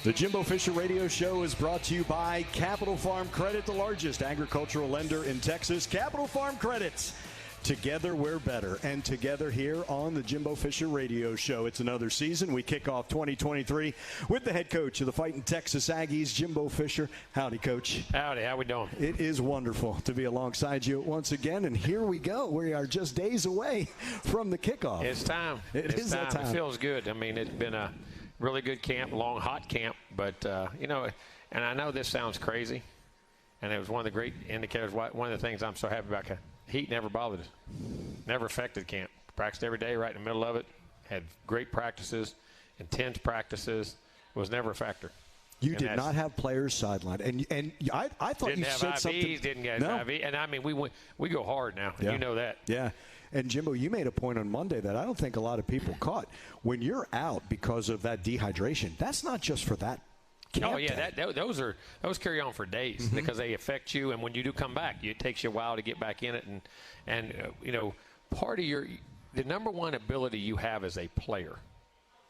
The Jimbo Fisher Radio Show is brought to you by Capital Farm Credit, the largest agricultural lender in Texas. Capital Farm Credits. Together we're better, and together here on the Jimbo Fisher Radio Show. It's another season. We kick off 2023 with the head coach of the Fighting Texas Aggies, Jimbo Fisher. Howdy, Coach. Howdy. How we doing? It is wonderful to be alongside you once again, and here we go. We are just days away from the kickoff. It's time. It's that time. It feels good. I mean, it's been a really good camp, long, hot camp, but, and I know this sounds crazy, and it was one of the great indicators. One of the things I'm so happy about, heat never bothered us, never affected camp. Practiced every day right in the middle of it, had great practices, intense practices. It was never a factor. You did not have players sidelined, and I thought you said IVs, something. Didn't get IV, and I mean we go hard now. Yeah. You know that. Yeah. And, Jimbo, you made a point on Monday that I don't think a lot of people caught. When you're out because of that dehydration, that's not just for that camp. Oh, yeah, those carry on for days because they affect you. And when you do come back, it takes you a while to get back in it. And part of the number one ability you have as a player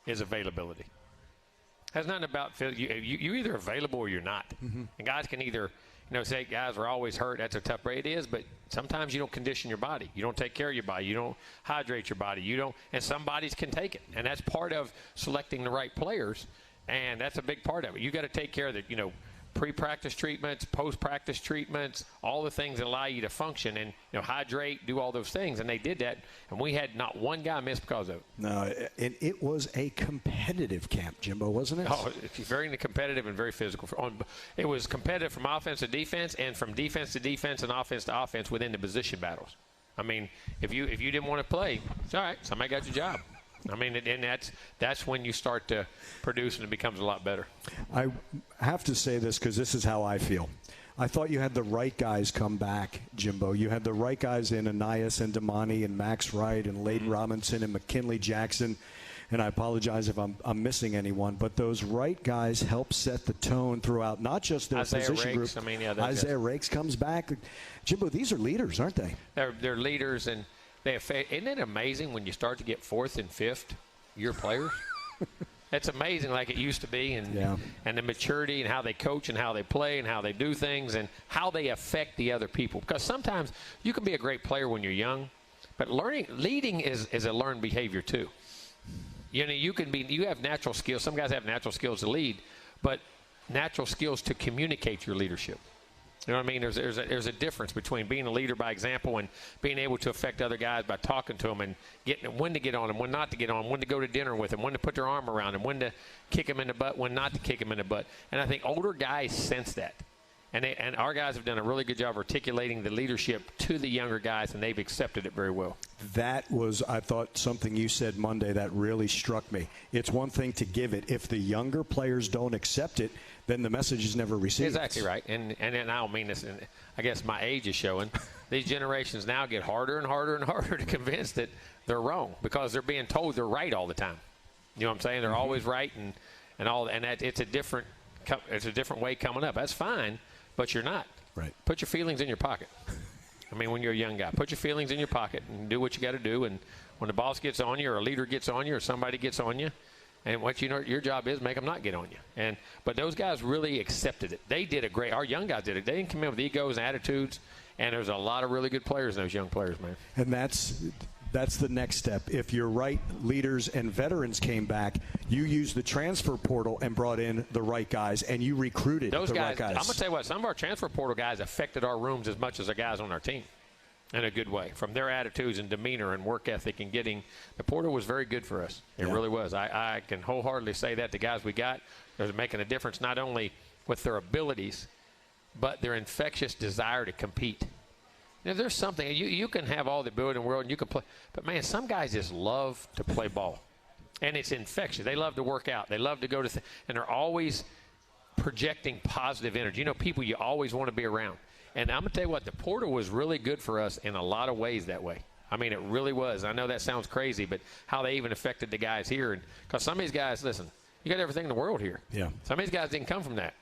is availability. It has nothing about you're either available or you're not. And guys can either – say guys are always hurt. That's a tough rate. It is, but sometimes you don't condition your body. You don't take care of your body. You don't hydrate your body. And some bodies can take it. And that's part of selecting the right players, and that's a big part of it. You got to take care of the, pre-practice treatments, post-practice treatments, all the things that allow you to function and hydrate, do all those things. And they did that, and we had not one guy miss because of it. No, it was a competitive camp, Jimbo, wasn't it? Oh, it's very competitive and very physical. It was competitive from offense to defense and from defense to defense and offense to offense within the position battles. I mean, if you didn't want to play, it's all right. Somebody got your job. I mean, and that's when you start to produce and it becomes a lot better. I have to say this because this is how I feel. I thought you had the right guys come back, Jimbo. You had the right guys in Anais and Damani and Max Wright and Layden Robinson and McKinley Jackson. And I apologize if I'm missing anyone, but those right guys help set the tone throughout, not just their position group. Isaiah Rakes comes back. Jimbo, these are leaders, aren't they? They're leaders, and isn't it amazing when you start to get fourth and fifth year players? It's amazing like it used to be, and the maturity and how they coach and how they play and how they do things and how they affect the other people. Because sometimes you can be a great player when you're young, but leading is a learned behavior too. You have natural skills. Some guys have natural skills to lead, but natural skills to communicate your leadership. You know what I mean? There's a difference between being a leader by example and being able to affect other guys by talking to them and getting when to get on them, when not to get on them, when to go to dinner with them, when to put their arm around them, when to kick them in the butt, when not to kick them in the butt. And I think older guys sense that. And our guys have done a really good job articulating the leadership to the younger guys, and they've accepted it very well. That was, I thought, something you said Monday that really struck me. It's one thing to give it. If the younger players don't accept it, then the message is never received. Exactly right. And I don't mean this, and I guess my age is showing. These generations now get harder and harder and harder to convince that they're wrong because they're being told they're right all the time. You know what I'm saying? They're always right and all, and it's a different way coming up. That's fine. But you're not. Right. Put your feelings in your pocket. I mean, when you're a young guy, put your feelings in your pocket and do what you got to do. And when the boss gets on you or a leader gets on you or somebody gets on you, and what your job is, make them not get on you. But those guys really accepted it. They did our young guys did it. They didn't come in with egos and attitudes, and there's a lot of really good players in those young players, man. And that's the next step. If your right leaders and veterans came back, you used the transfer portal and brought in the right guys, and you recruited those right guys. I'm going to tell you what, some of our transfer portal guys affected our rooms as much as the guys on our team in a good way, from their attitudes and demeanor and work ethic and getting – the portal was very good for us. It really was. I can wholeheartedly say that the guys we got, they're making a difference not only with their abilities, but their infectious desire to compete. There's something you can have all the ability in the world and you can play, but man, some guys just love to play ball, and it's infectious. They love to work out. They love to go to, and they're always projecting positive energy. People you always want to be around. And I'm gonna tell you what, the portal was really good for us in a lot of ways that way. I mean, it really was. I know that sounds crazy, but how they even affected the guys here, and because some of these guys, listen, you got everything in the world here. Yeah. Some of these guys didn't come from that.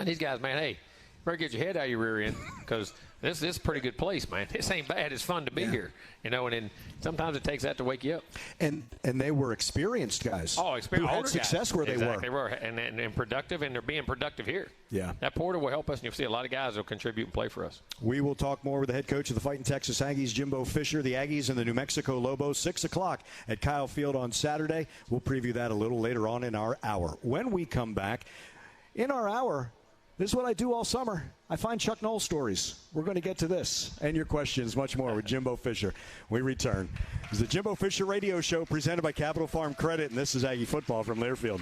These guys, man, hey, better get your head out of your rear end because This is a pretty good place, man. This ain't bad. It's fun to be here, and then sometimes it takes that to wake you up. And they were experienced guys. Oh, experienced. Who had success where they were. They were, and productive, and they're being productive here. Yeah. That portal will help us, and you'll see a lot of guys will contribute and play for us. We will talk more with the head coach of the Fighting Texas Aggies, Jimbo Fisher, the Aggies and the New Mexico Lobos, 6 o'clock at Kyle Field on Saturday. We'll preview that a little later on in our hour. When we come back, in our hour, this is what I do all summer. I find Chuck Noll stories. We're going to get to this and your questions much more with Jimbo Fisher. We return. It's the Jimbo Fisher Radio Show presented by Capital Farm Credit, and this is Aggie Football from Learfield.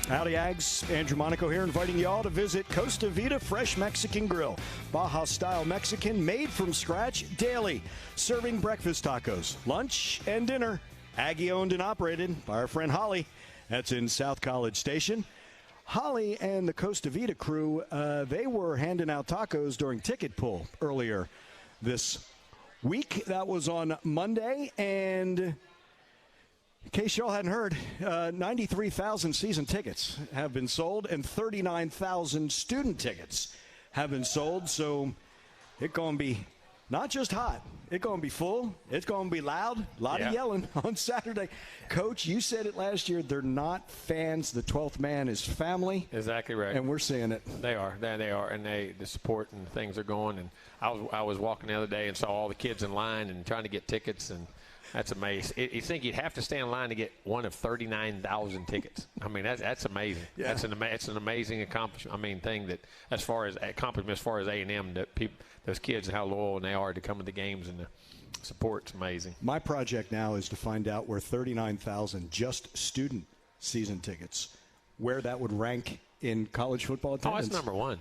Howdy, Ags. Andrew Monaco here, inviting you all to visit Costa Vida Fresh Mexican Grill. Baja-style Mexican, made from scratch daily. Serving breakfast tacos, lunch, and dinner. Aggie-owned and operated by our friend Holly. That's in South College Station. Holly and the Costa Vida crew, they were handing out tacos during ticket pull earlier this week. That was on Monday. And in case y'all hadn't heard, 93,000 season tickets have been sold and 39,000 student tickets have been sold. So it's going to be not just hot. It's going to be full. It's going to be loud. A lot of yelling on Saturday. Coach, you said it last year. They're not fans. The 12th man is family. Exactly right. And we're seeing it. They are. They are. And the support and things are going. And I was walking the other day and saw all the kids in line and trying to get tickets. And that's amazing. You think you'd have to stand in line to get one of 39,000 tickets. I mean, that's amazing. Yeah. That's an amazing accomplishment. I mean, thing that as far as accomplishment, as far as A&M, that people, those kids, how loyal they are to come to the games, and the support's amazing. My project now is to find out where 39,000 just student season tickets, where that would rank in college football attendance. Oh, that's number one.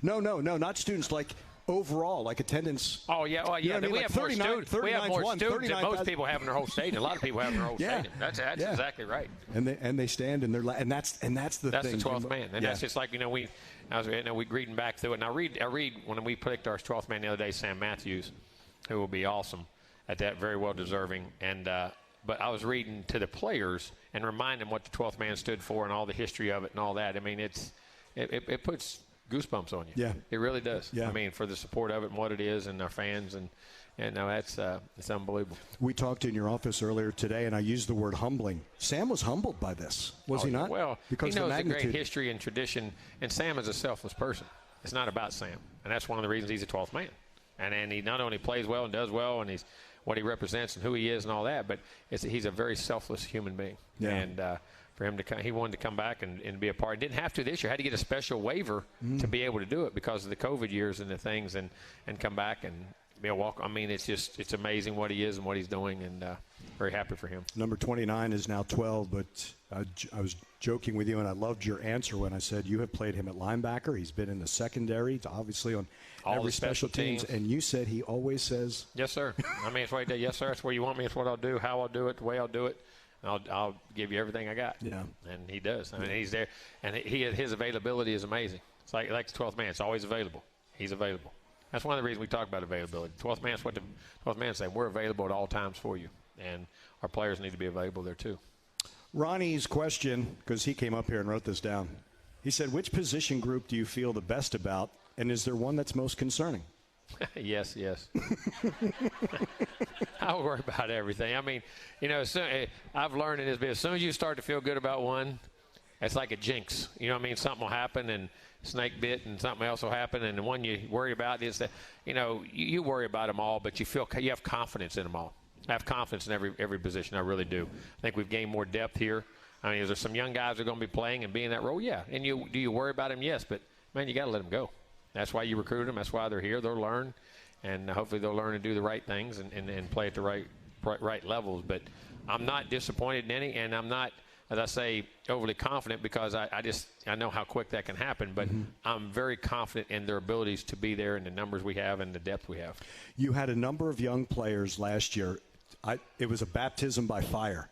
No, not students, like overall, like attendance. Oh, yeah. Well, yeah. You know I mean? We, like have more students. We have more students than most 000. people have in their whole stadium. A lot of people have in their whole stadium. That's exactly right. And they stand and they're and that's the thing. That's the 12th man. And that's just like, we reading back through it. And I read when we picked our 12th man the other day, Sam Matthews, who will be awesome at that, very well deserving. And but I was reading to the players and reminding them what the 12th man stood for and all the history of it and all that. I mean, it puts goosebumps on you. Yeah, it really does. Yeah. I mean, for the support of it and what it is and our fans and no, it's unbelievable. We talked in your office earlier today, and I used the word humbling. Sam was humbled by this, was he not? Well, because he knows the magnitude. The great history and tradition, and Sam is a selfless person. It's not about Sam, and that's one of the reasons he's a 12th man. And he not only plays well and does well, and he's what he represents and who he is and all that, but he's a very selfless human being. Yeah. And for him to come, he wanted to come back and be a part. Didn't have to this year. Had to get a special waiver to be able to do it because of the COVID years and the things, and come back and be a walk. I mean, it's amazing what he is and what he's doing, and very happy for him. Number 29 is now 12, but I was joking with you, and I loved your answer when I said you have played him at linebacker. He's been in the secondary, obviously on all every the special teams. And you said he always says, yes, sir. I mean, it's what he did. Yes, sir. It's where you want me. It's what I'll do, how I'll do it, the way I'll do it. I'll give you everything I got. Yeah. And he does. I mean, he's there. And his availability is amazing. It's like the 12th man. It's always available. He's available. That's one of the reasons we talk about availability. 12th man is what the 12th man is saying. We're available at all times for you. And our players need to be available there, too. Ronnie's question, because he came up here and wrote this down. He said, which position group do you feel the best about, and is there one that's most concerning? Yes. I worry about everything. I mean, I've learned in this business, as soon as you start to feel good about one, it's like a jinx. You know what I mean? Something will happen and snake bit and something else will happen. And the one you worry about is that, you worry about them all, but you have confidence in them all. I have confidence in every position. I really do. I think we've gained more depth here. I mean, is there some young guys that are going to be playing and be in that role? Yeah. And do you worry about them? Yes. But, man, you got to let them go. That's why you recruit them. That's why they're here. They'll learn. And hopefully they'll learn to do the right things and play at the right levels. But I'm not disappointed in any, and I'm not, as I say, overly confident because I know how quick that can happen. But I'm very confident in their abilities to be there and the numbers we have and the depth we have. You had a number of young players last year. It was a baptism by fire.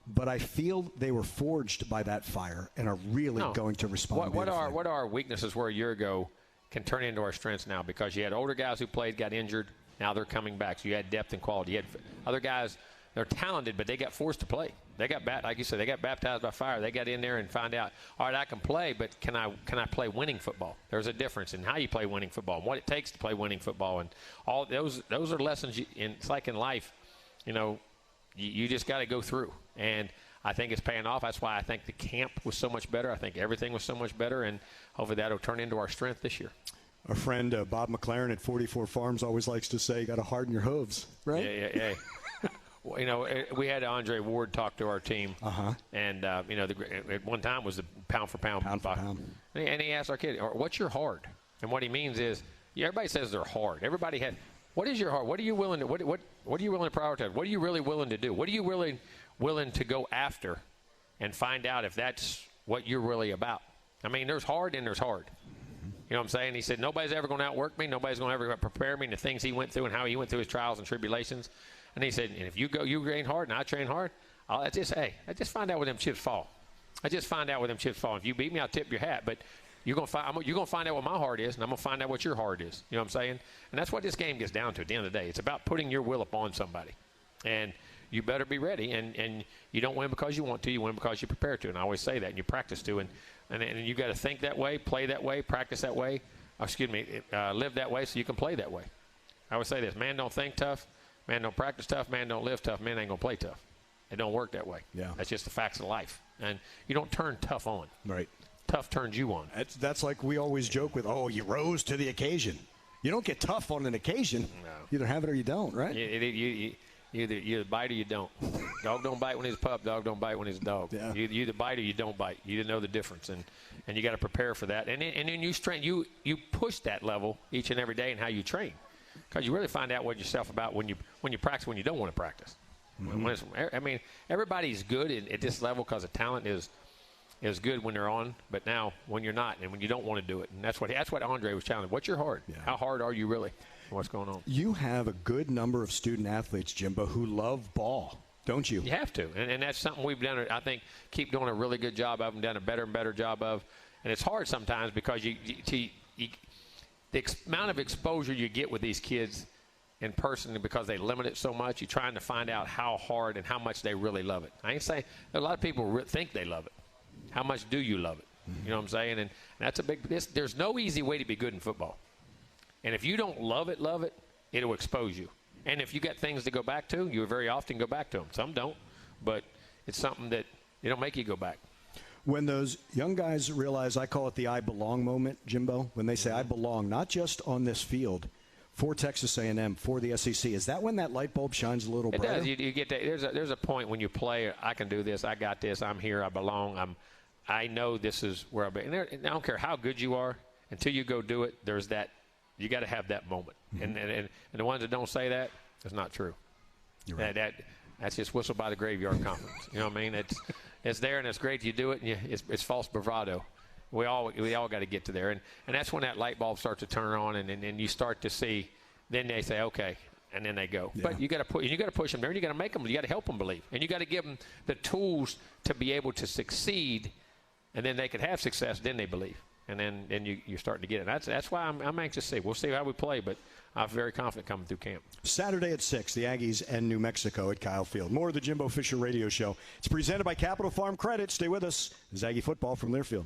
But I feel they were forged by that fire and are really going to respond. What our weaknesses were a year ago can turn into our strengths now because you had older guys who played, got injured. Now they're coming back. So you had depth and quality. You had other guys, They're talented, but they got forced to play. They got like you said, they got baptized by fire. They got in there and find out, all right, I can play, but can I play winning football? There's a difference in how you play winning football and what it takes to play winning football, and all those are lessons. It's like in life, you just got to go through, and I think it's paying off. That's why I think the camp was so much better. I think everything was so much better, and hopefully that'll turn into our strength this year. Our friend Bob McLaren at 44 Farms always likes to say, you got to harden your hooves, right? Yeah. We had Andre Ward talk to our team, and at one time was the pound for pound. And he asked our kid, "What's your hard?" And what he means is, everybody says they're hard. Everybody has. What is your hard? What are you willing to? What are you willing to prioritize? What are you really willing to do? What are you really willing to go after, and find out if that's what you're really about? I mean, there's hard and there's hard. You know what I'm saying? He said, nobody's ever going to outwork me. Nobody's going to ever prepare me in the things he went through and how he went through his trials and tribulations. And he said, and if you train hard and I train hard, I just find out where them chips fall. I just find out where them chips fall. If you beat me, I'll tip your hat. But you're going to find out what my heart is, and I'm going to find out what your heart is. You know what I'm saying? And that's what this game gets down to at the end of the day. It's about putting your will upon somebody. And you better be ready. And you don't win because you want to. You win because you prepare to. And I always say that, and you practice to. And you got to think that way, play that way, practice that way. Live that way so you can play that way. I would say this: man don't think tough, man don't practice tough, man don't live tough, man ain't gonna play tough. It don't work that way. Yeah, that's just the facts of life. And you don't turn tough on. Right. Tough turns you on. That's like we always joke with. Oh, you rose to the occasion. You don't get tough on an occasion. No. You either have it or you don't. Right. You either bite or you don't. Dog don't bite when he's a pup. Dog don't bite when he's a dog. Yeah. You either bite or you don't bite. You didn't know the difference, and you got to prepare for that. And then you push that level each and every day in how you train, because you really find out what yourself about when you practice when you don't want to practice. Mm-hmm. Everybody's good at this level because the talent is good when they're on, but now when you're not and when you don't want to do it, and that's what Andre was challenging. What's your hard? Yeah. How hard are you really? What's going on? You have a good number of student athletes, Jimbo, who love ball, don't you? You have to, and that's something we've done. I think keep doing a really good job of, and done a better and better job of. And it's hard sometimes because the amount of exposure you get with these kids in person, because they limit it so much, you're trying to find out how hard and how much they really love it. I ain't saying a lot of people think they love it. How much do you love it? Mm-hmm. You know what I'm saying? And that's a big. There's no easy way to be good in football. And if you don't love it, it'll expose you. And if you got things to go back to, you very often go back to them. Some don't, but it's something that it'll make you go back. When those young guys realize, I call it the I belong moment, Jimbo, when they say I belong, not just on this field, for Texas A&M, for the SEC, is that when that light bulb shines a little brighter? It does. You get that. There's a point when you play, I can do this, I got this, I'm here, I belong, I know this is where I'll be. And I don't care how good you are, until you go do it, there's that. You got to have that moment. Mm-hmm. And the ones that don't say that, it's not true. You're right. That's just whistle by the graveyard confidence. You know what I mean? It's there, and it's great you do it, and it's false bravado. We all got to get to there. And that's when that light bulb starts to turn on, and you start to see, then they say, okay, and then they go. Yeah. But you got to push them there, and you got to make them, you got to help them believe. And you got to give them the tools to be able to succeed, and then they can have success, then they believe. And then you're starting to get it. That's why I'm anxious to see. We'll see how we play, but I'm very confident coming through camp. Saturday at 6, the Aggies and New Mexico at Kyle Field. More of the Jimbo Fisher Radio Show. It's presented by Capital Farm Credit. Stay with us. It's Aggie football from Learfield.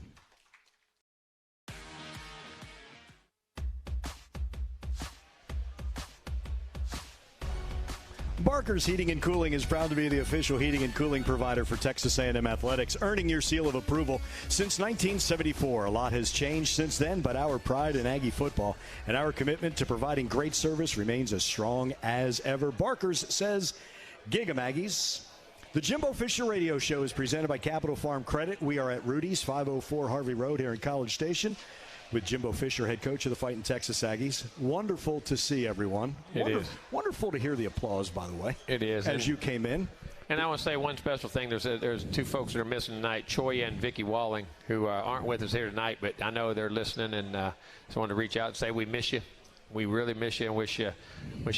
Barker's Heating and Cooling is proud to be the official heating and cooling provider for Texas A&M Athletics, earning your seal of approval since 1974. A lot has changed since then, but our pride in Aggie football and our commitment to providing great service remains as strong as ever. Barker's says, "Gig 'em, Aggies." The Jimbo Fisher Radio Show is presented by Capital Farm Credit. We are at Rudy's, 504 Harvey Road here in College Station, with Jimbo Fisher, head coach of the Fighting Texas Aggies. Wonderful to see everyone. It is. Wonderful to hear the applause, by the way. It is. As you came in. And I want to say one special thing. There's two folks that are missing tonight, Choya and Vicky Walling, who aren't with us here tonight, but I know they're listening, and just wanted to reach out and say we miss you. We really miss you and wish you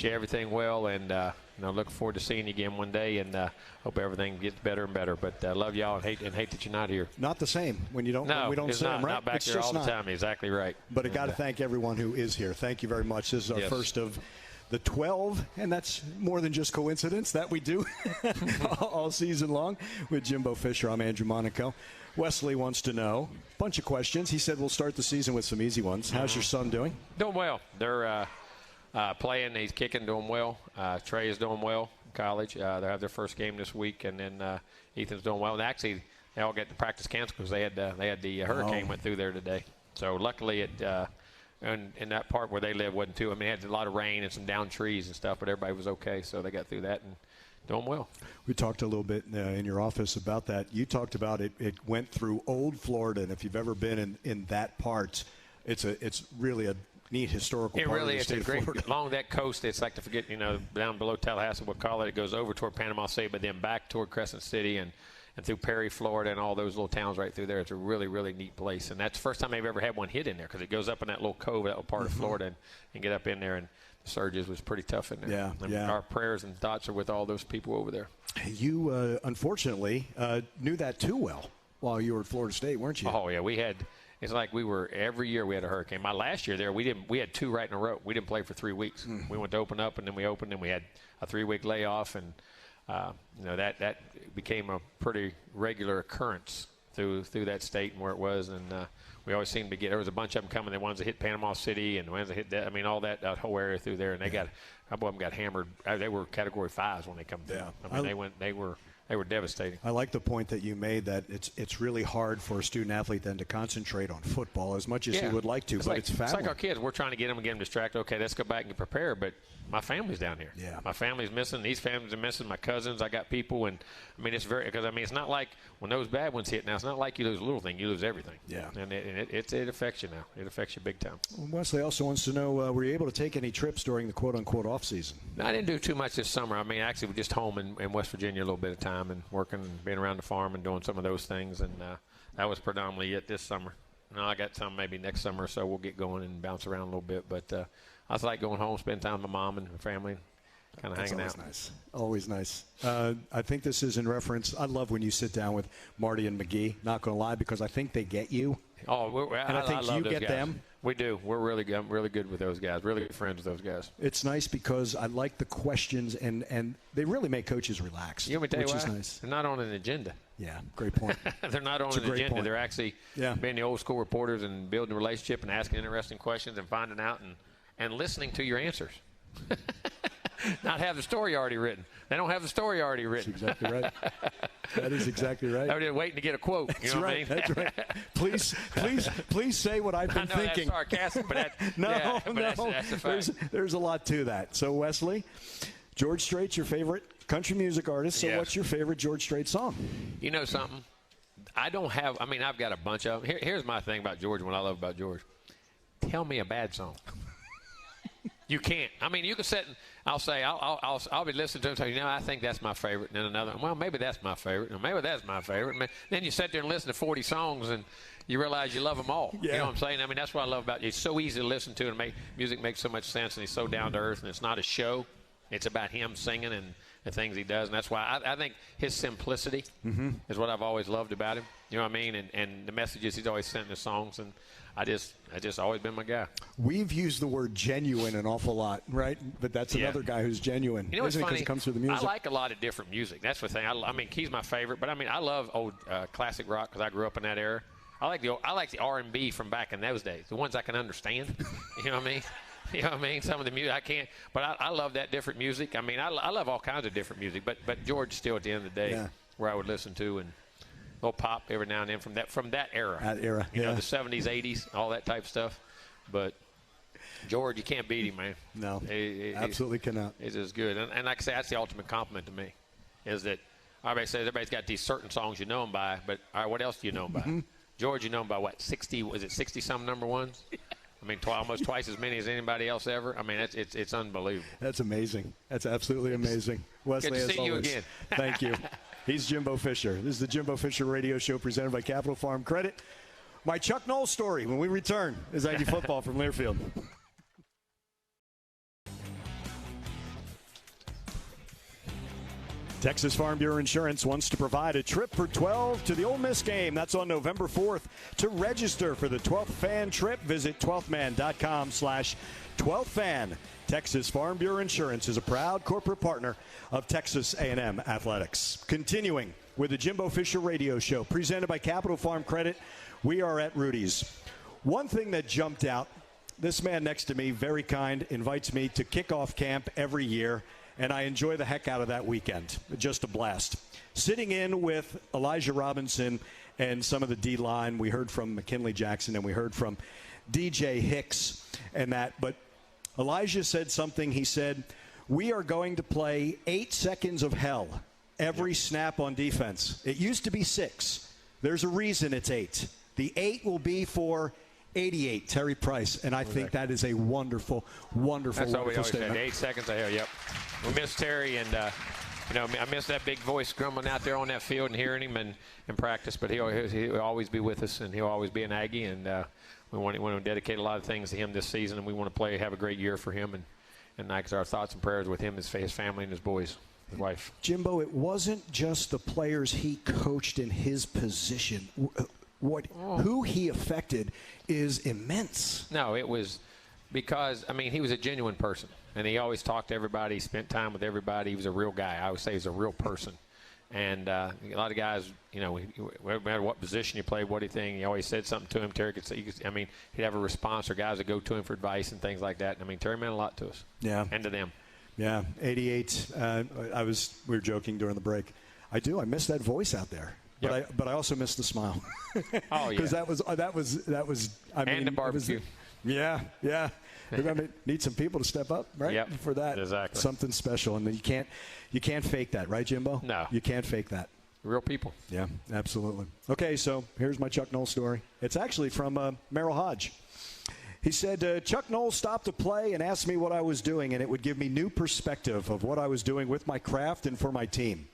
everything well, and looking forward to seeing you again one day, and hope everything gets better and better. But love y'all and hate that you're not here. Not the same when we don't see them, right? Not back here all the time. Exactly right. But I got to thank everyone who is here. Thank you very much. This is our first of the 12, and that's more than just coincidence that we do all season long with Jimbo Fisher. I'm Andrew Monaco. Wesley wants to know a bunch of questions. He said we'll start the season with some easy ones. How's your son doing? Doing well. They're playing. He's kicking, doing well. Trey is doing well in college. They have their first game this week, and then Ethan's doing well. And actually, they all get the practice canceled because they had the hurricane went through there today. So luckily, in that part where they live wasn't too. I mean, it had a lot of rain and some downed trees and stuff, but everybody was okay, so they got through that and doing well. We talked a little bit in your office about that. You talked about it. It went through Old Florida, and if you've ever been in that part, it's really a neat historical part really of the state of Florida. Along that coast, it's like to forget, down below Tallahassee, we'll call it. It goes over toward Panama City, but then back toward Crescent City and through Perry, Florida, and all those little towns right through there. It's a really, really neat place. And that's the first time they've ever had one hit in there because it goes up in that little cove, that little part of Florida, and get up in there. And the surges was pretty tough in there. Yeah. Our prayers and thoughts are with all those people over there. You, unfortunately, knew that too well while you were at Florida State, weren't you? Oh, yeah. It's like every year we had a hurricane. My last year there, we had 2 right in a row. We didn't play for 3 weeks. We went to open up, and then we opened, and we had a 3-week layoff, and that became a pretty regular occurrence through that state and where it was, and we always seemed to get. There was a bunch of them coming. The ones that hit Panama City and the ones that hit that. I mean, all that whole area through there, and a couple of them got hammered. They were Category 5s when they come through. I mean, they were devastating. I like the point that you made that it's really hard for a student athlete then to concentrate on football as much as he would like to, but it's family. It's like our kids. We're trying to get them distracted. Okay, let's go back and get prepared, but my family's down here. Yeah. My family's missing. These families are missing. My cousins, I got people, and I mean it's not like when those bad ones hit now. It's not like you lose a little thing. You lose everything. Yeah. And it affects you now. It affects you big time. Well, Wesley also wants to know, were you able to take any trips during the quote-unquote off season? No, I didn't do too much this summer. I mean, actually, we're just home in West Virginia a little bit of time and working and being around the farm and doing some of those things, and that was predominantly it this summer. Now I got some maybe next summer or so we'll get going and bounce around a little bit, but I just like going home, spend time with my mom and my family, kind of hanging out. Nice. Always nice. I think this is in reference. I love when you sit down with Marty and McGee, not going to lie, because I think they get you. Oh, and I think love you those get guys. them. We do. I'm really good with those guys. Really good friends with those guys. It's nice because I like the questions, and they really make coaches relaxed, which is nice. They're not on an agenda. Yeah, great point. They're not on an agenda. Point. They're actually being the old school reporters and building a relationship and asking interesting questions and finding out and listening to your answers. Not have the story already written. They don't have the story already written. That's exactly right. That is exactly right. I was just waiting to get a quote. That's right. I mean? That's right. Please say what I've been thinking. That's sarcastic, but no. That's a fact. There's a lot to that. So, Wesley, George Strait's your favorite country music artist. So, what's your favorite George Strait song? You know something? I've got a bunch of them. Here's my thing about George, what I love about George. Tell me a bad song. You can't. I mean, you can sit and I'll be listening to him and say, I think that's my favorite. And then another one, well, maybe that's my favorite. And maybe that's my favorite. Then you sit there and listen to 40 songs and you realize you love them all. Yeah. You know what I'm saying? I mean, that's what I love about you. It's so easy to listen to and music makes so much sense, and he's so down to earth, and it's not a show. It's about him singing and the things he does. And that's why I think his simplicity is what I've always loved about him. You know what I mean? And the messages he's always sent in his songs. And I just always been my guy. We've used the word genuine an awful lot, right? But that's another guy who's genuine. You know what's funny? Because it comes through the music. I like a lot of different music. That's the thing. I mean, he's my favorite. But, I love old classic rock because I grew up in that era. I like the R&B from back in those days, the ones I can understand. You know what I mean? You know what I mean? Some of the music I can't. But I love that different music. I mean, I love all kinds of different music. But George still at the end of the day where I would listen to and little pop every now and then from that era. That era, you know, the 70s, 80s, all that type of stuff. But George, you can't beat him, man. No, absolutely cannot. He's as good. And like I say, that's the ultimate compliment to me, is that everybody says everybody's got these certain songs you know him by, but all right, what else do you know him by? George, you know him by what, 60, was it 60-some number ones? I mean, almost twice as many as anybody else ever. I mean, it's unbelievable. That's amazing. That's absolutely amazing. Wesley, good to see you always, again. Thank you. He's Jimbo Fisher. This is the Jimbo Fisher Radio Show presented by Capital Farm Credit. My Chuck Noll story when we return is Aggie football from Learfield. Texas Farm Bureau Insurance wants to provide a trip for 12 to the Ole Miss game. That's on November 4th. To register for the 12th fan trip, visit 12thman.com/Texas 12th fan. Texas Farm Bureau Insurance is a proud corporate partner of Texas A&M Athletics. Continuing with the Jimbo Fisher Radio Show, presented by Capital Farm Credit, we are at Rudy's. One thing that jumped out, this man next to me, very kind, invites me to kickoff camp every year, and I enjoy the heck out of that weekend. Just a blast. Sitting in with Elijah Robinson and some of the D-line, we heard from McKinley Jackson and we heard from DJ Hicks and that, but Elijah said something. He said, we are going to play 8 seconds of hell every snap on defense. It used to be 6. There's a reason it's 8. The 8 will be for 88, Terry Price, and I think that is a wonderful, wonderful, That's all we always statement. said, 8 seconds of hell, yep. We miss Terry, and, I miss that big voice grumbling out there on that field and hearing him in practice, but he'll always be with us, and he'll always be an Aggie, and we want to dedicate a lot of things to him this season, and we want to have a great year for him, and our thoughts and prayers with him, his family, and his boys, his wife. Jimbo, it wasn't just the players he coached in his position. Who he affected is immense. No, it was because, he was a genuine person, and he always talked to everybody. He spent time with everybody. He was a real guy. I would say he's a real person. And a lot of guys, no matter what position you played, what do you think, he always said something to him. Terry could say, he'd have a response, or guys would go to him for advice and things like that. Terry meant a lot to us. Yeah. And to them. Yeah, 88. We were joking during the break. I miss that voice out there. Yep. But I also miss the smile. Oh yeah. Because that was. And the barbecue. Yeah. We're going to need some people to step up, right? Yep, for that. Exactly. Something special, and you can't fake that, right, Jimbo? No. You can't fake that. Real people. Yeah, absolutely. Okay, so here's my Chuck Noll story. It's actually from Merrill Hodge. He said, Chuck Noll stopped to play and asked me what I was doing, and it would give me new perspective of what I was doing with my craft and for my team.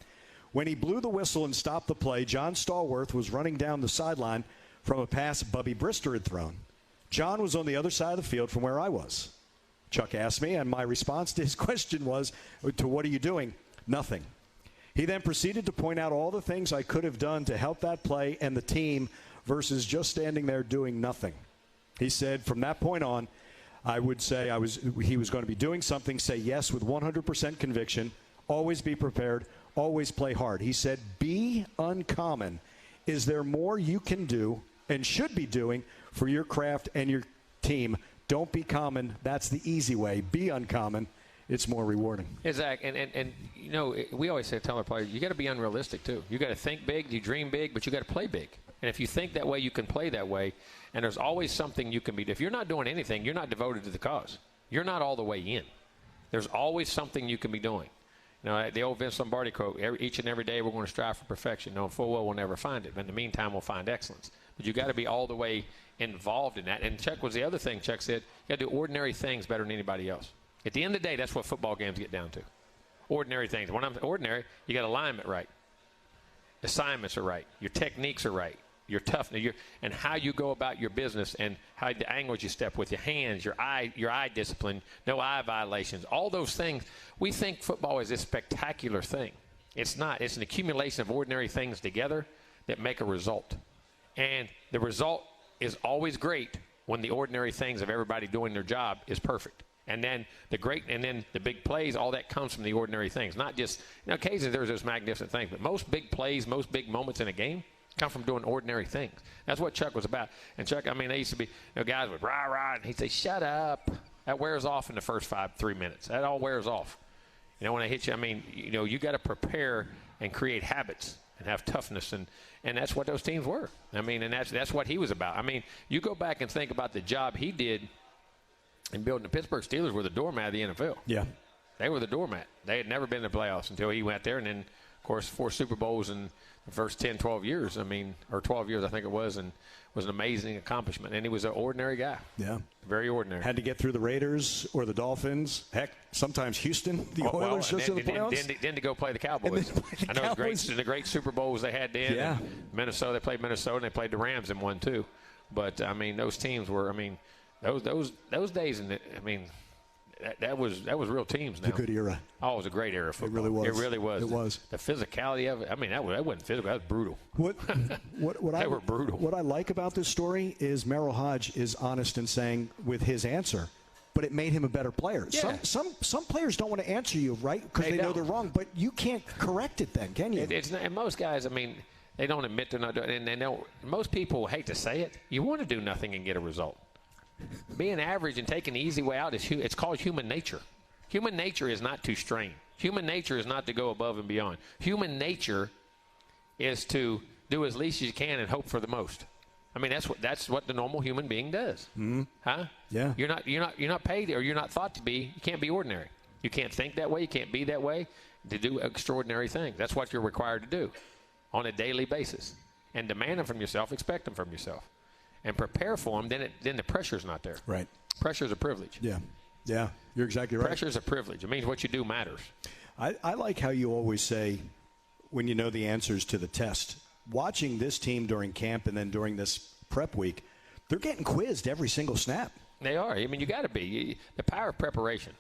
When he blew the whistle and stopped the play, John Stallworth was running down the sideline from a pass Bubby Brister had thrown. John was on the other side of the field from where I was. Chuck asked me, and my response to his question was, to what are you doing? Nothing. He then proceeded to point out all the things I could have done to help that play and the team versus just standing there doing nothing. He said, from that point on, I would say he was going to be doing something, say yes with 100% conviction, always be prepared, always play hard. He said, be uncommon. Is there more you can do and should be doing for your craft and your team? Don't be common. That's the easy way. Be uncommon. It's more rewarding. Exactly. And we always tell our players, you got to be unrealistic, too. You got to think big, you dream big, but you got to play big. And if you think that way, you can play that way. And there's always something you can be. If you're not doing anything, you're not devoted to the cause. You're not all the way in. There's always something you can be doing. The old Vince Lombardi quote, each and every day we're going to strive for perfection. Knowing full well we'll never find it. But in the meantime, we'll find excellence. But you got to be all the way involved in that. And Chuck was the other thing Chuck said, you got to do ordinary things better than anybody else. At the end of the day, that's what football games get down to. Ordinary things. When I'm ordinary, you got alignment right. Assignments are right. Your techniques are right. Your toughness, and how you go about your business, and how the angles you step with your hands, your eye discipline, no eye violations, all those things. We think football is this spectacular thing. It's not. It's an accumulation of ordinary things together that make a result. And the result is always great when the ordinary things of everybody doing their job is perfect. And then the big plays, all that comes from the ordinary things. Not just, occasionally there's those magnificent things, but most big plays, most big moments in a game come from doing ordinary things. That's what Chuck was about. And Chuck, they used to be, guys would rah, and he'd say, shut up. That wears off in the first 3 minutes. That all wears off. When I hit you, you got to prepare and create habits and have toughness, and that's what those teams were. And that's what he was about. You go back and think about the job he did in building the Pittsburgh Steelers were the doormat of the NFL. Yeah. They were the doormat. They had never been in the playoffs until he went there, and then, of course, 4 Super Bowls in the first 10, 12 years. Or 12 years, I think it was, and was an amazing accomplishment. And he was an ordinary guy. Yeah. Very ordinary. Had to get through the Raiders or the Dolphins. Heck, sometimes Houston, the Oilers just in the playoffs. Then to go play the Cowboys. I know the great Super Bowls they had then. Yeah. Minnesota, they played Minnesota, and they played the Rams and won too. But, those teams were, those days, that was real teams now. It's a good era. Oh, it was a great era of football. It really was. It really was. It was. The physicality of it. That wasn't physical. That was brutal. They were brutal. What I like about this story is Merrill Hodge is honest in saying with his answer, but it made him a better player. Yeah. Some players don't want to answer you, right? Because they know they're wrong, but you can't correct it then, can you? And most guys, I mean, they don't admit they're not doing it. And they know, most people hate to say it. You want to do nothing and get a result. Being average and taking the easy way out, it's called human nature. Human nature is not to strain. Human nature is not to go above and beyond. Human nature is to do as least as you can and hope for the most. I mean, that's what the normal human being does. Mm-hmm. Huh? Yeah. You're not paid, or you're not thought to be. You can't be ordinary. You can't think that way. You can't be that way to do extraordinary things. That's what you're required to do on a daily basis. And demand them from yourself, expect them from yourself, and prepare for them. Then the pressure's not there. Right. Pressure is a privilege. Yeah. Yeah. You're exactly right. Pressure is a privilege. It means what you do matters. I like how you always say, when you know the answers to the test, watching this team during camp and then during this prep week, they're getting quizzed every single snap. They are. I mean, you got to be. The power of preparation,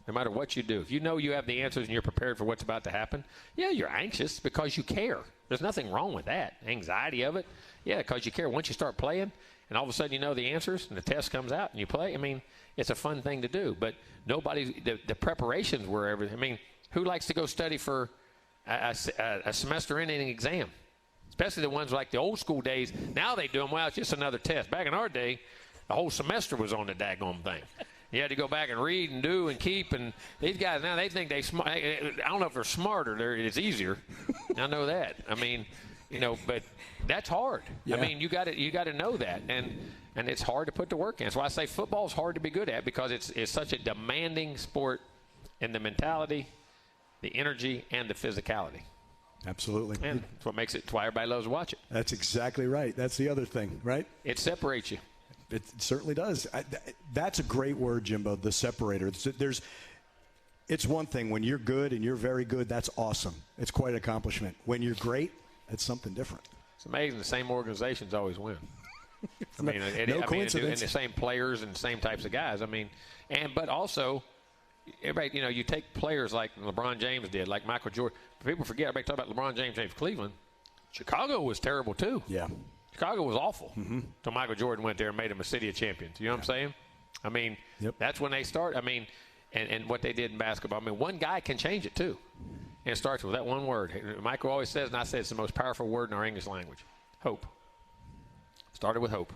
no matter what you do. If you know you have the answers and you're prepared for what's about to happen, yeah, you're anxious because you care. There's nothing wrong with that. Anxiety of it, yeah, because you care. Once you start playing and all of a sudden you know the answers and the test comes out and you play, I mean, it's a fun thing to do. But the preparations were everything. I mean, who likes to go study for a semester-ending exam? Especially the ones like the old school days. Now they do them, well, it's just another test. Back in our day, the whole semester was on the daggone thing. You had to go back and read and do and keep. And these guys now, they think they smart. I don't know if they're smarter. It's easier. I know that. I mean, but that's hard. Yeah. I mean, you got to know that. And it's hard to put the work in. That's why I say football is hard to be good at, because it's such a demanding sport in the mentality, the energy, and the physicality. Absolutely. And that's what makes it, it's why everybody loves to watch it. That's exactly right. That's the other thing, right? It separates you. It certainly does. That's a great word, Jimbo, the separator. It's one thing when you're good and you're very good, that's awesome. It's quite an accomplishment. When you're great, it's something different. It's amazing the same organizations always win. I mean, coincidence. And the same players and the same types of guys. I mean, but also, everybody, you take players like LeBron James did, like Michael Jordan. People forget, everybody talk about LeBron James, Cleveland. Chicago was terrible, too. Yeah. Chicago was awful until Michael Jordan went there and made them a city of champions. You know what I'm saying? I mean, That's when they start. I mean, and what they did in basketball. I mean, one guy can change it, too. And it starts with that one word. Michael always says, and I say it's the most powerful word in our English language, hope. Started with hope.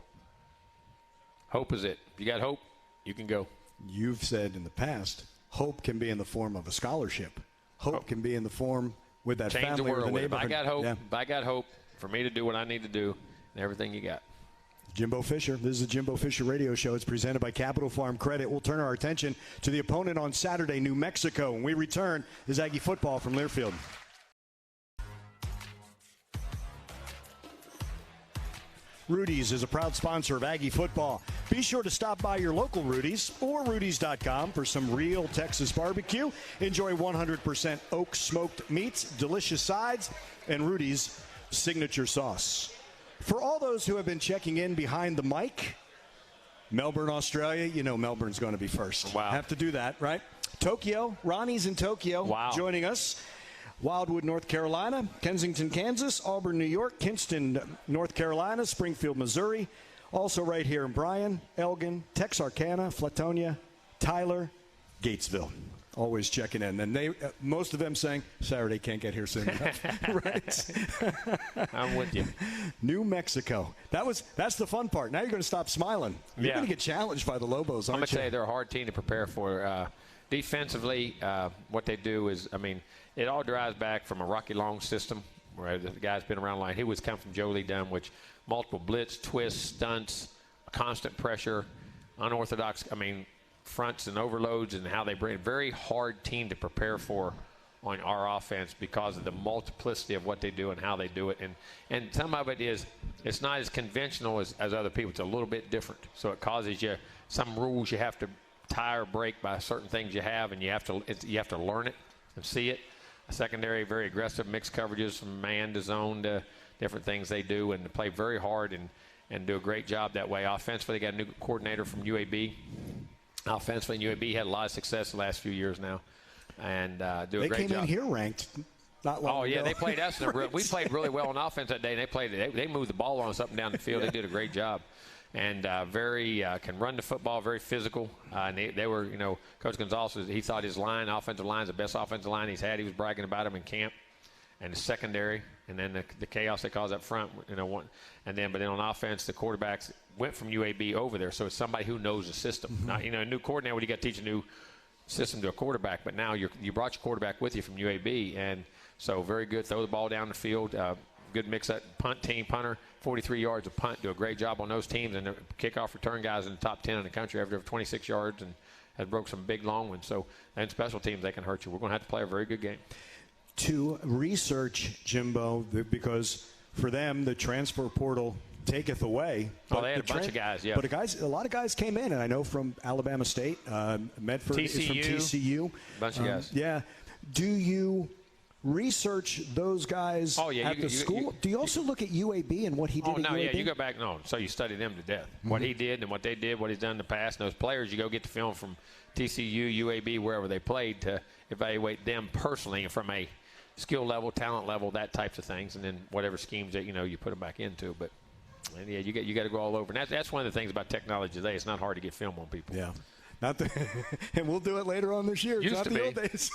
Hope is it. If you got hope, you can go. You've said in the past, hope can be in the form of a scholarship. Hope can be in the form with that change family the world or the with it. neighborhood. If I got hope for me to do what I need to do, and everything you got. Jimbo Fisher. This is the Jimbo Fisher Radio Show. It's presented by Capital Farm Credit. We'll turn our attention to the opponent on Saturday, New Mexico. When we return, is Aggie football from Learfield. Rudy's is a proud sponsor of Aggie football. Be sure to stop by your local Rudy's or Rudy's.com for some real Texas barbecue. Enjoy 100% oak smoked meats, delicious sides, and Rudy's signature sauce. For all those who have been checking in behind the mic, Melbourne, Australia, Melbourne's going to be first. Wow. Have to do that, right? Tokyo, Ronnie's in Tokyo joining us. Wildwood, North Carolina, Kensington, Kansas, Auburn, New York, Kinston, North Carolina, Springfield, Missouri. Also right here in Bryan, Elgin, Texarkana, Flatonia, Tyler, Gatesville. Always checking in. And most of them saying, Saturday can't get here soon enough. Right? I'm with you. New Mexico. That's the fun part. Now you're going to stop smiling. You're going to get challenged by the Lobos, aren't you? I'm going to say they're a hard team to prepare for. Defensively, what they do is, it all derives back from a Rocky Long system where the guy's been around line. He was come from Joe Lee Dunn, which multiple blitz, twists, stunts, constant pressure, unorthodox, fronts and overloads, and how they bring a very hard team to prepare for on our offense because of the multiplicity of what they do and how they do it. And some of it is, it's not as conventional as other people. It's a little bit different. So it causes you some rules you have to tie or break by certain things you have, and you have to learn it and see it. A secondary, very aggressive mixed coverages from man to zone to different things they do, and they play very hard and do a great job that way. Offensively, they got a new coordinator from UAB. Offensively, UAB had a lot of success the last few years now, and do a great job. They came in here ranked not long ago. They played us. We played really well on offense that day. And they moved the ball on us up and down the field. They did a great job. and very can run the football, very physical. And they were, Coach Gonzalez, he thought his offensive line is the best offensive line he's had. He was bragging about them in camp. And the secondary, and then the chaos they cause up front, but then on offense, the quarterbacks went from UAB over there. So it's somebody who knows the system. Now, a new coordinator, when you got to teach a new system to a quarterback, but now you brought your quarterback with you from UAB, and so very good. Throw the ball down the field. Good mix-up punt team, punter, 43 yards of punt. Do a great job on those teams, and the kickoff return guys in the top 10 in the country, average over 26 yards, and has broke some big long ones. So, and special teams, they can hurt you. We're going to have to play a very good game. To research, Jimbo, because for them, the transfer portal taketh away. Oh, they had a bunch of guys, yeah. But a lot of guys came in, and I know from Alabama State, Medford is from TCU. A bunch of guys. Yeah. Do you research those guys at the school? Do you also look at UAB and what he did at UAB? Yeah, you go back. No, so you study them to death. What he did and what they did, what he's done in the past. And those players, you go get the film from TCU, UAB, wherever they played to evaluate them personally from a skill level, talent level, that types of things, and then whatever schemes that you put them back into. But yeah, you got to go all over. And that's one of the things about technology today. It's not hard to get film on people. Yeah. And we'll do it later on this year. Used not to the be. old days.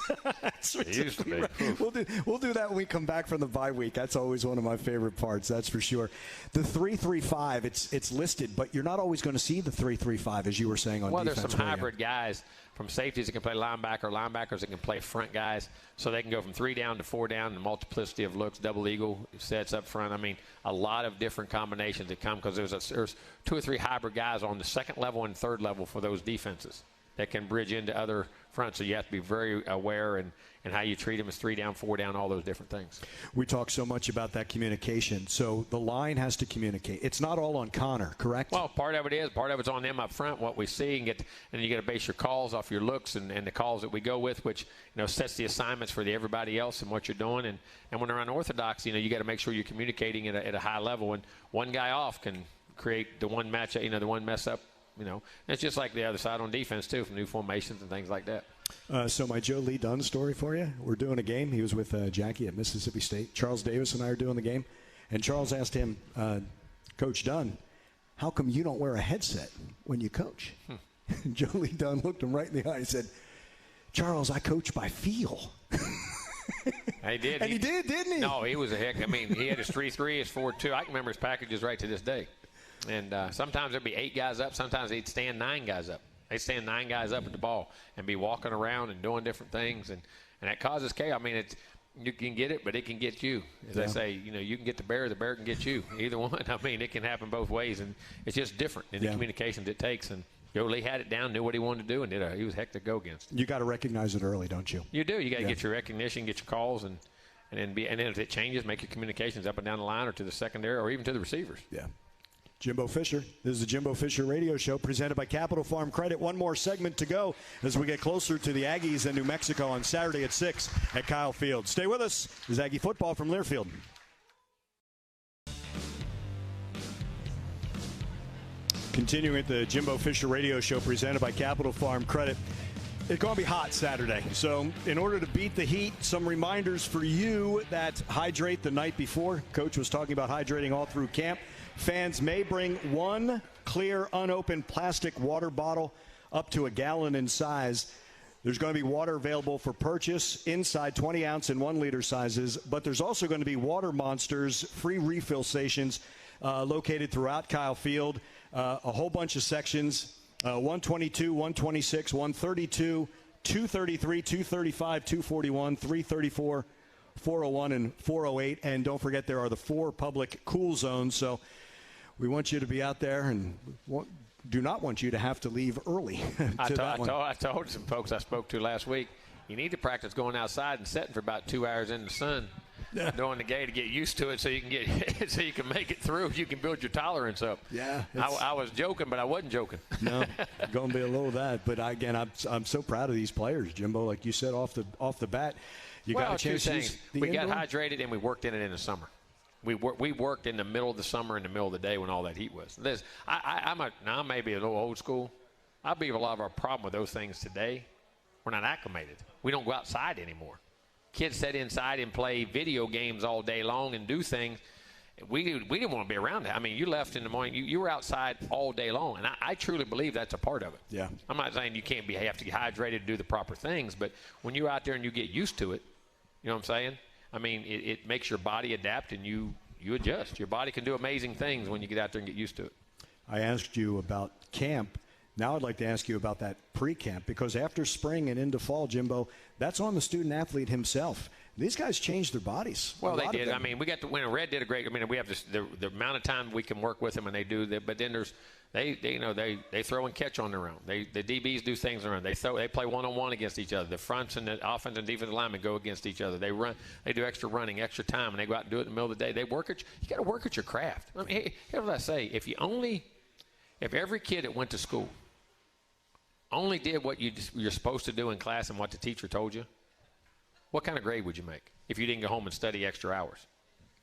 It used to be. Right. We'll do that when we come back from the bye week. That's always one of my favorite parts. That's for sure. The 3-3-5, it's listed, but you're not always going to see the 3-3-5 as you were saying on defense. Well, there's some hybrid guys from safeties that can play linebackers that can play front guys, so they can go from 3 down to 4 down. The multiplicity of looks, double eagle sets up front. I mean, a lot of different combinations that come because there's 2 or 3 hybrid guys on the second level and third level for those defenses that can bridge into other fronts. So you have to be very aware and how you treat them as 3 down, 4 down, all those different things. We talk so much about that communication. So the line has to communicate. It's not all on Connor, correct? Well, part of it is. Part of it's on them up front, what we see, and you got to base your calls off your looks and the calls that we go with, which sets the assignments for everybody else and what you're doing. And when they're unorthodox, you got to make sure you're communicating at a high level. And one guy off can create the one match, the one mess up. It's just like the other side on defense, too, from new formations and things like that. So my Joe Lee Dunn story for you. We're doing a game. He was with Jackie at Mississippi State. Charles Davis and I are doing the game. And Charles asked him, Coach Dunn, how come you don't wear a headset when you coach? And Joe Lee Dunn looked him right in the eye and said, Charles, I coach by feel. He did. And he did, didn't he? No, he was a heck. I mean, he had his 3-3, his 4-2. I can remember his packages right to this day. And sometimes there'd be 8 guys up. Sometimes he'd stand 9 guys up. They'd stand 9 guys up at the ball and be walking around and doing different things. And that causes chaos. I mean, you can get it, but it can get you. As I say, you can get the bear can get you. Either one. I mean, it can happen both ways. And it's just different in the communications it takes. And Joe Lee had it down, knew what he wanted to do, and he was heck to go against. You got to recognize it early, don't you? You do. You got to get your recognition, get your calls, and then if it changes, make your communications up and down the line or to the secondary or even to the receivers. Yeah. Jimbo Fisher. This is the Jimbo Fisher Radio Show presented by Capital Farm Credit. One more segment to go as we get closer to the Aggies in New Mexico on Saturday at 6 at Kyle Field. Stay with us. This is Aggie football from Learfield. Continuing at the Jimbo Fisher Radio Show presented by Capital Farm Credit. It's going to be hot Saturday. So in order to beat the heat, some reminders for you that hydrate the night before. Coach was talking about hydrating all through camp. Fans may bring 1 clear, unopened plastic water bottle up to 1 gallon in size. There's going to be water available for purchase inside 20-ounce and 1-liter sizes, but there's also going to be Water Monsters free refill stations located throughout Kyle Field. A whole bunch of sections, 122, 126, 132, 233, 235, 241, 334, 401, and 408. And don't forget, there are the 4 public cool zones. So we want you to be out there and do not want you to have to leave early. I told some folks I spoke to last week, you need to practice going outside and sitting for about 2 hours in the sun during the game to get used to it so you can make it through. You can build your tolerance up. Yeah. I was joking, but I wasn't joking. No, going to be a little of that. But again, I'm so proud of these players, Jimbo. Like you said off the bat, you got a chance to use the We got hydrated and we worked in it in the summer. We worked in the middle of the summer, in the middle of the day when all that heat was. I may be a little old school. I believe a lot of our problem with those things today, we're not acclimated. We don't go outside anymore. Kids sit inside and play video games all day long and do things. we didn't want to be around that. I mean, you left in the morning. You were outside all day long, and I truly believe that's a part of it. Yeah. I'm not saying you can't have to get hydrated to do the proper things, but when you're out there and you get used to it, you know what I'm saying? I mean, it makes your body adapt, and you adjust. Your body can do amazing things when you get out there and get used to it. I asked you about camp. Now I'd like to ask you about that pre-camp, because after spring and into fall, Jimbo, that's on the student-athlete himself. These guys changed their bodies. Well, they did. I mean, we got to win. Red did a great. I mean, we have this, the amount of time we can work with them, and they do that. But then there's they throw and catch on their own. The DBs do things on their own. They play one-on-one against each other. The fronts and the offensive and defensive linemen go against each other. They run. They do extra running, extra time, and they go out and do it in the middle of the day. They work at. You got to work at your craft. I mean, here's what I say: if every kid that went to school only did what you're supposed to do in class and what the teacher told you, what kind of grade would you make if you didn't go home and study extra hours?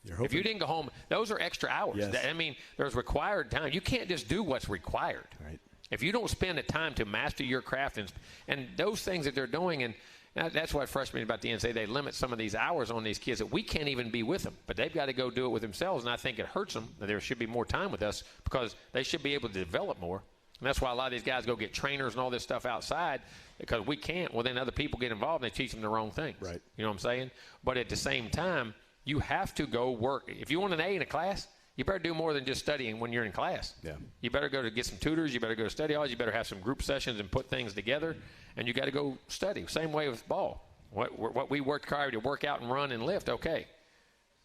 If you didn't go home, those are extra hours. Yes. I mean, there's required time. You can't just do what's required. Right. If you don't spend the time to master your craft and those things that they're doing, and that's what frustrates me about the NCAA. They limit some of these hours on these kids that we can't even be with them. But they've got to go do it with themselves, and I think it hurts them that there should be more time with us because they should be able to develop more. And that's why a lot of these guys go get trainers and all this stuff outside because we can't. Well, then other people get involved and they teach them the wrong things. Right. You know what I'm saying? But at the same time, you have to go work. If you want an A in a class, you better do more than just studying when you're in class. Yeah. You better go to get some tutors. You better go to study halls. You better have some group sessions and put things together. And you got to go study. Same way with ball. What we worked hard to work out and run and lift, okay.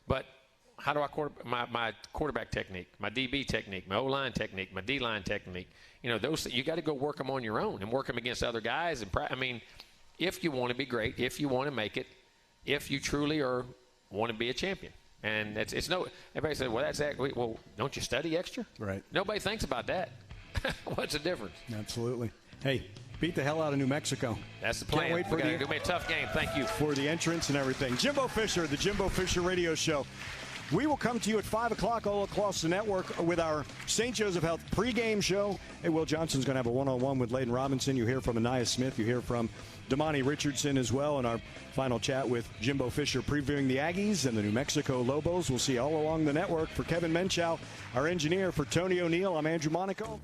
But how do I my quarterback technique, my DB technique, my O-line technique, my D-line technique, those you got to go work them on your own and work them against other guys. And I mean, if you want to be great, if you want to make it, if you truly want to be a champion. And it's no. Everybody says, well, that's that. Well, don't you study extra? Right. Nobody thinks about that. What's the difference? Absolutely. Hey, beat the hell out of New Mexico. That's the plan. Can't wait for It's going to be a tough game. Thank you. For the entrance and everything. Jimbo Fisher, the Jimbo Fisher Radio Show. We will come to you at 5 o'clock all across the network with our St. Joseph Health pregame show. Hey, Will Johnson's going to have a one-on-one with Layden Robinson. You hear from Anaya Smith. You hear from Damani Richardson as well in our final chat with Jimbo Fisher previewing the Aggies and the New Mexico Lobos. We'll see you all along the network. For Kevin Menchow, our engineer, for Tony O'Neill, I'm Andrew Monaco.